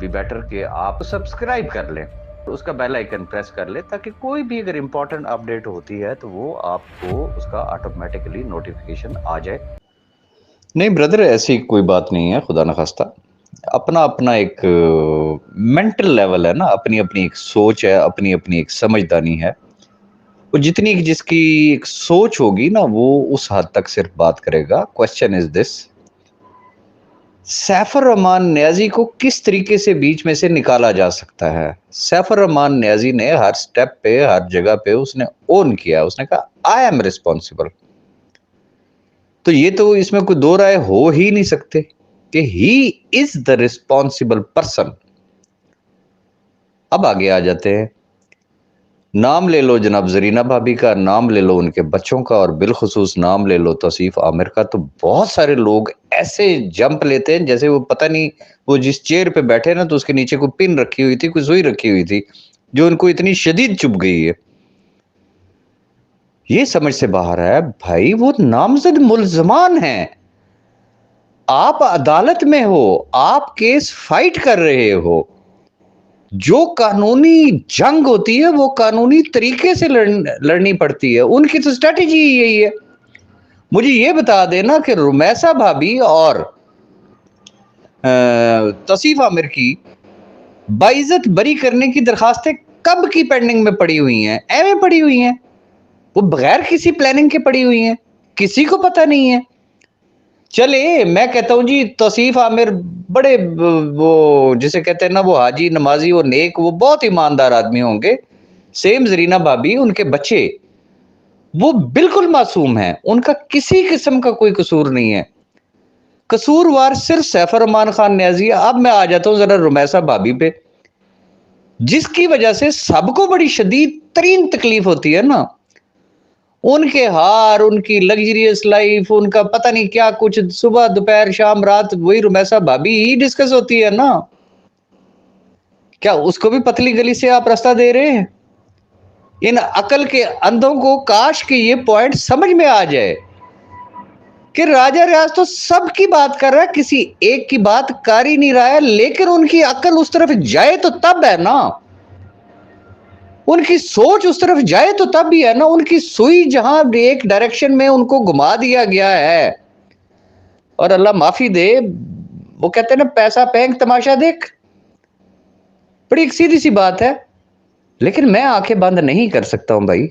Be better कि आप subscribe कर लें, तो उसका बेल आइकन प्रेस कर लें, ताकि कोई भी अगर इम्पोर्टेंट अपडेट होती है तो वो आपको उसका ऑटोमेटिकली नोटिफिकेशन आ जाए। नहीं ब्रदर, ऐसी कोई बात नहीं है, खुदा न खास्ता। अपना अपना एक मेंटल लेवल है ना, अपनी अपनी एक सोच है, अपनी अपनी एक समझदारी है। वो जितनी जिसकी एक सोच होगी ना, वो उस हद तक सिर्फ बात करेगा। Question is this, Saifur Rahman Niazi को किस तरीके से बीच में से निकाला जा सकता है? सैफुर रहमान नियाजी ने हर स्टेप पे, हर जगह पे उसने ओन किया, उसने कहा आई एम रिस्पॉन्सिबल। तो ये तो इसमें कोई दो राय हो ही नहीं सकते कि he is the responsible person. अब आगे आ जाते हैं। नाम ले लो जनाब जरीना भाभी का, नाम ले लो उनके बच्चों का, और बिलखुसूस नाम ले लो तौसीफ आमिर का। तो बहुत सारे लोग ऐसे जंप लेते हैं जैसे वो पता नहीं, वो जिस चेयर पे बैठे ना तो उसके नीचे कोई पिन रखी हुई थी, कोई सुई रखी हुई थी जो उनको इतनी शदीद चुभ गई है। ये समझ से बाहर है भाई, वो नामजद मुल्जमान हैं। आप अदालत में हो, आप केस फाइट कर रहे हो। जो कानूनी जंग होती है वो कानूनी तरीके से लड़नी पड़ती है। उनकी तो स्ट्रेटेजी यही है। मुझे ये बता देना कि रुमैसा भाभी और तौसीफ आमिर की बाइज्जत बरी करने की दरखास्तें कब की पेंडिंग में पड़ी हुई हैं? एवं पड़ी हुई हैं, वो बगैर किसी प्लानिंग के पड़ी हुई हैं, किसी को पता नहीं है। चले मैं कहता हूं जी, तौसीफ आमिर बड़े वो जिसे कहते हैं ना, वो हाजी नमाजी, वो नेक, वो बहुत ईमानदार आदमी होंगे। सेम जरीना भाभी, उनके बच्चे वो बिल्कुल मासूम हैं, उनका किसी किस्म का कोई कसूर नहीं है। कसूरवार सिर्फ सैफुर रहमान खान नियाजी। अब मैं आ जाता हूं जरा रुमैसा भाभी पे, जिसकी वजह से सबको बड़ी शदीद तरीन तकलीफ होती है ना। उनके हार, उनकी लग्जरियस लाइफ, उनका पता नहीं क्या कुछ, सुबह दोपहर शाम रात वही रुमैसा भाभी ही डिस्कस होती है ना। क्या उसको भी पतली गली से आप रास्ता दे रहे हैं? इन अकल के अंधों को काश कि ये पॉइंट समझ में आ जाए कि राजा रियाज तो सबकी बात कर रहा है, किसी एक की बात कर ही नहीं रहा है, लेकिन उनकी अकल उस तरफ जाए तो तब है ना, उनकी सोच उस तरफ जाए तो तब भी है ना। उनकी सुई जहां एक डायरेक्शन में उनको घुमा दिया गया है, और अल्लाह माफी दे, वो कहते हैं ना पैसा फेंक तमाशा देख। बड़ी एक सीधी सी बात है, लेकिन मैं आंखें बंद नहीं कर सकता हूं भाई।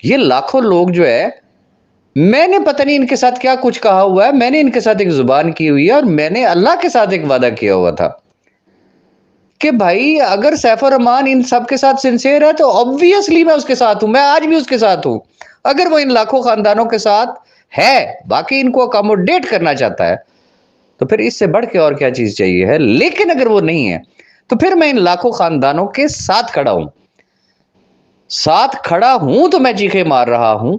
ये लाखों लोग जो है, मैंने पता नहीं इनके साथ क्या कुछ कहा हुआ है, मैंने इनके साथ एक जुबान की हुई है, और मैंने अल्लाह के साथ एक वादा किया हुआ था कि भाई अगर सैफुर रहमान इन सब के साथ सिंसियर है तो ऑब्वियसली मैं उसके साथ हूं, मैं आज भी उसके साथ हूं। अगर वो इन लाखों खानदानों के साथ है, बाकी इनको अकोमोडेट करना चाहता है, तो फिर इससे बढ़ के और क्या चीज चाहिए है। लेकिन अगर वो नहीं है तो फिर मैं इन लाखों खानदानों के साथ खड़ा हूं, साथ खड़ा हूं तो मैं चीखे मार रहा हूं।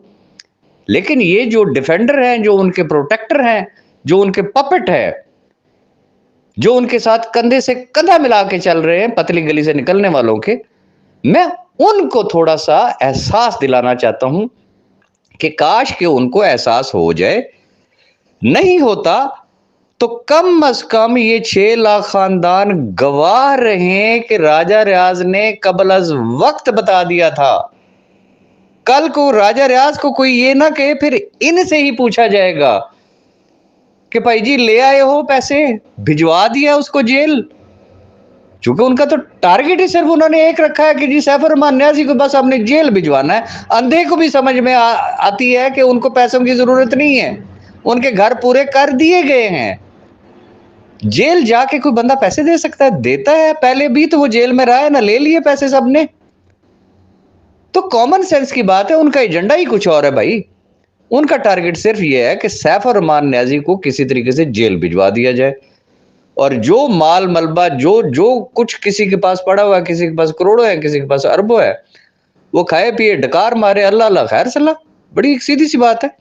लेकिन ये जो डिफेंडर हैं, जो उनके प्रोटेक्टर हैं, जो उनके पपेट है, जो उनके साथ कंधे से कंधा मिला के चल रहे हैं पतली गली से निकलने वालों के, मैं उनको थोड़ा सा एहसास दिलाना चाहता हूं कि काश कि उनको एहसास हो जाए। नहीं होता तो कम अज कम ये 6 लाख खानदान गवाह रहे कि राजा रियाज ने कबल अज वक्त बता दिया था। कल को राजा रियाज को कोई ये ना कहे, फिर इनसे ही पूछा जाएगा कि भाई जी ले आए हो पैसे, भिजवा दिया उसको जेल। क्योंकि उनका तो टारगेट ही सिर्फ उन्होंने एक रखा है कि जी सैफुर रहमान नियाजी को बस हमने जेल भिजवाना है। अंधे को भी समझ में आती है कि उनको पैसों की जरूरत नहीं है, उनके घर पूरे कर दिए गए हैं। जेल जाके कोई बंदा पैसे दे सकता है? देता है, पहले भी तो वो जेल में रहा है ना, ले लिए पैसे सबने। तो कॉमन सेंस की बात है, उनका एजेंडा ही कुछ और है भाई। उनका टारगेट सिर्फ ये है कि सैफुर रहमान नियाजी को किसी तरीके से जेल भिजवा दिया जाए, और जो माल मलबा, जो जो कुछ किसी के पास पड़ा हुआ है, किसी के पास करोड़ों है, किसी के पास अरबों है, वो खाए पिए डकार मारे, अल्लाह अल्लाह खैर सलाह। बड़ी सीधी सी बात है।